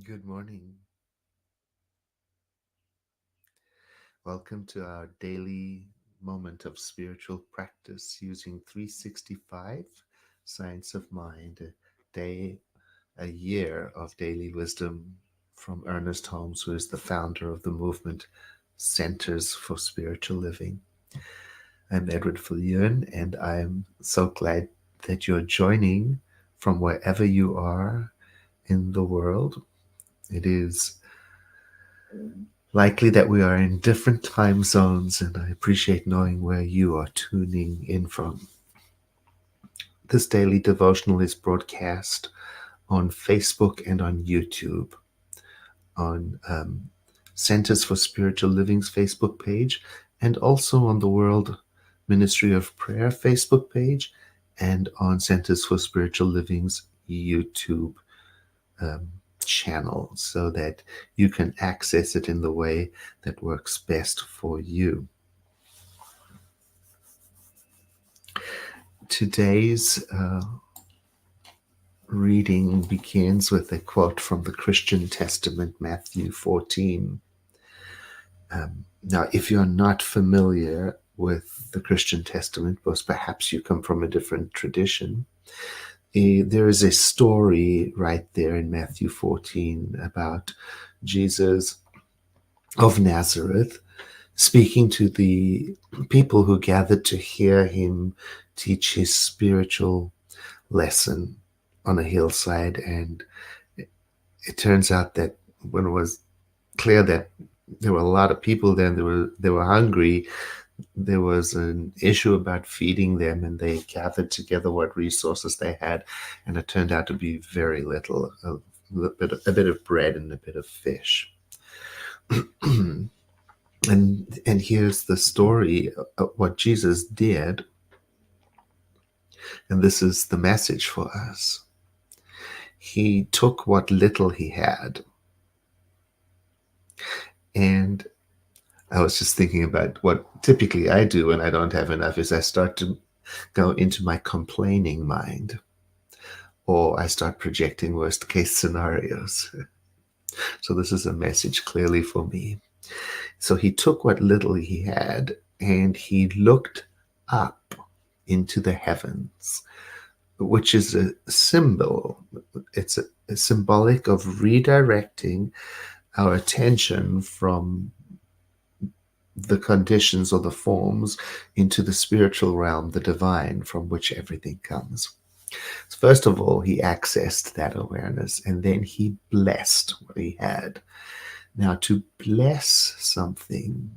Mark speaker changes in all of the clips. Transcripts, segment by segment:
Speaker 1: Good morning. Welcome to our daily moment of spiritual practice using 365 Science of Mind, a day, a year of daily wisdom from Ernest Holmes, who is the founder of the movement Centers for Spiritual Living. I'm Edward Fillion, and I'm so glad that you're joining from wherever you are in the world. It is likely that we are in different time zones, and I appreciate knowing where you are tuning in from. This daily devotional is broadcast on Facebook and on YouTube, on Centers for Spiritual Living's Facebook page, and also on the World Ministry of Prayer Facebook page, and on Centers for Spiritual Living's YouTube um, channel, so that you can access it in the way that works best for you. Today's reading begins with a quote from the Christian Testament, Matthew 14. Now, if you're not familiar with the Christian Testament, because perhaps you come from a different tradition, there is a story right there in Matthew 14 about Jesus of Nazareth speaking to the people who gathered to hear him teach his spiritual lesson on a hillside. And it turns out that when it was clear that there were a lot of people there, and they were hungry, there was an issue about feeding them, and they gathered together what resources they had, and it turned out to be very little, a bit of bread and a bit of fish. And here's the story of what Jesus did, and this is the message for us. He took what little he had, and I was just thinking about what typically I do when I don't have enough is I start to go into my complaining mind, or I start projecting worst case scenarios. So this is a message clearly for me. So he took what little he had and he looked up into the heavens, which is a symbol. It's a symbolic of redirecting our attention from the conditions or the forms into the spiritual realm, the divine, from which everything comes. So first of all, he accessed that awareness, and then he blessed what he had. Now, to bless something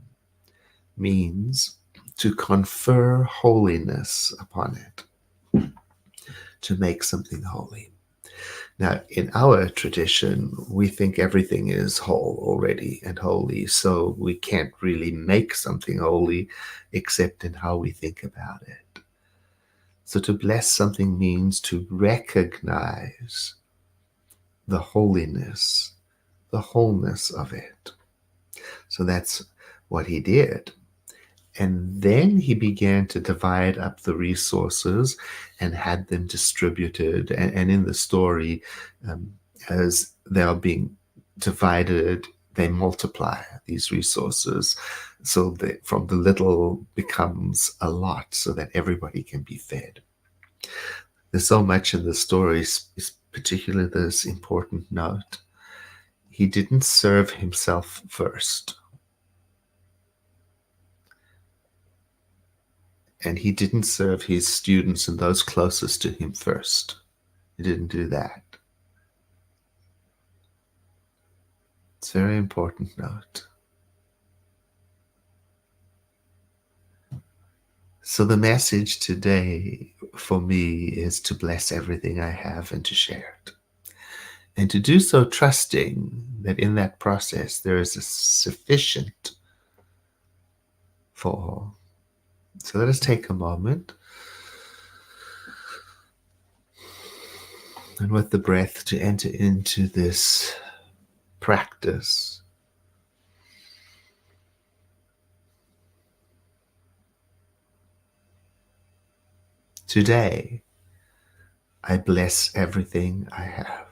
Speaker 1: means to confer holiness upon it, to make something holy. Now, in our tradition, we think everything is whole already and holy, so we can't really make something holy except in how we think about it. So to bless something means to recognize the holiness, the wholeness of it. So that's what he did. And then he began to divide up the resources and had them distributed. And in the story, as they are being divided, they multiply these resources. So that from the little becomes a lot, so that everybody can be fed. There's so much in the story, particularly this important note. He didn't serve himself first. And he didn't serve his students and those closest to him first. He didn't do that. It's a very important note. So the message today for me is to bless everything I have and to share it. And to do so trusting that in that process there is a sufficient for all. So let us take a moment and with the breath to enter into this practice. Today, I bless everything I have.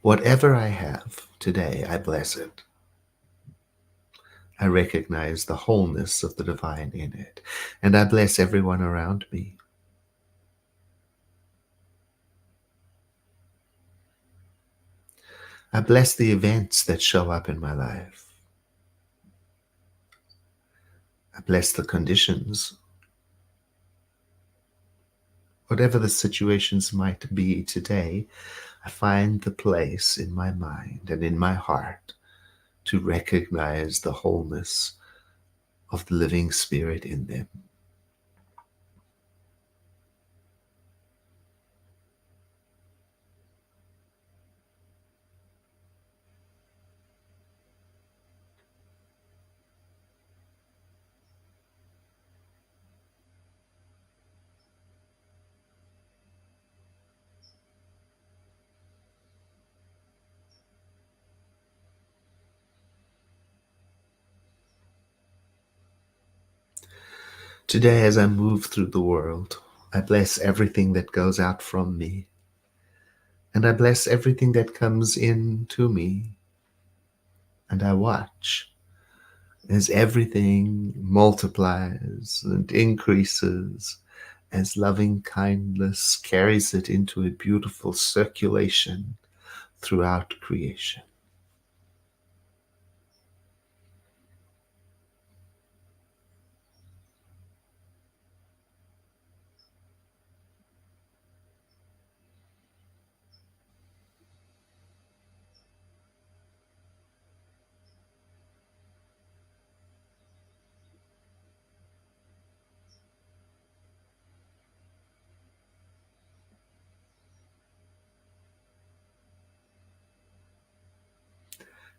Speaker 1: Whatever I have today, I bless it. I recognize the wholeness of the divine in it, and I bless everyone around me. I bless the events that show up in my life. I bless the conditions, whatever the situations might be today. I find the place in my mind and in my heart to recognize the wholeness of the living spirit in them. Today, as I move through the world, I bless everything that goes out from me, and I bless everything that comes in to me, and I watch as everything multiplies and increases, as loving kindness carries it into a beautiful circulation throughout creation.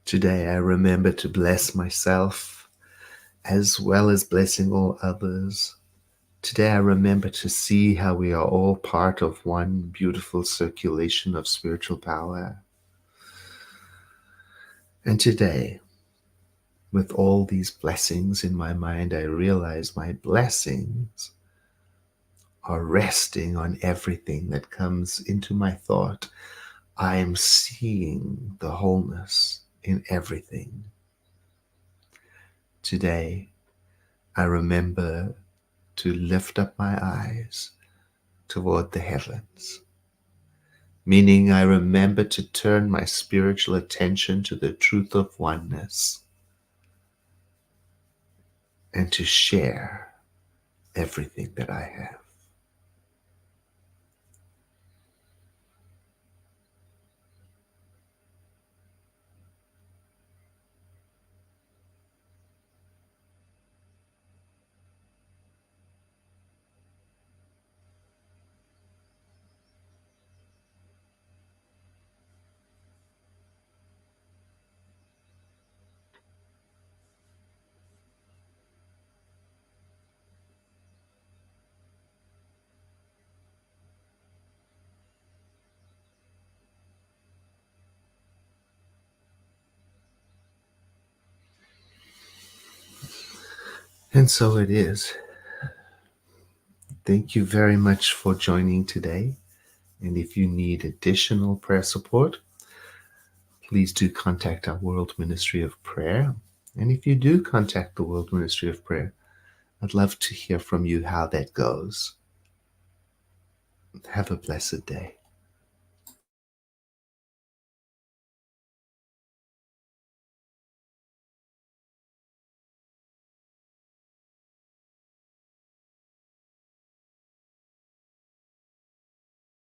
Speaker 1: Today, I remember to bless myself as well as blessing all others. Today, I remember to see how we are all part of one beautiful circulation of spiritual power. And today, with all these blessings in my mind, I realize my blessings are resting on everything that comes into my thought. I am seeing the wholeness in everything. Today, I remember to lift up my eyes toward the heavens, meaning I remember to turn my spiritual attention to the truth of oneness and to share everything that I have. And so it is. Thank you very much for joining today. And if you need additional prayer support, please do contact our World Ministry of Prayer. And if you do contact the World Ministry of Prayer, I'd love to hear from you how that goes. Have a blessed day.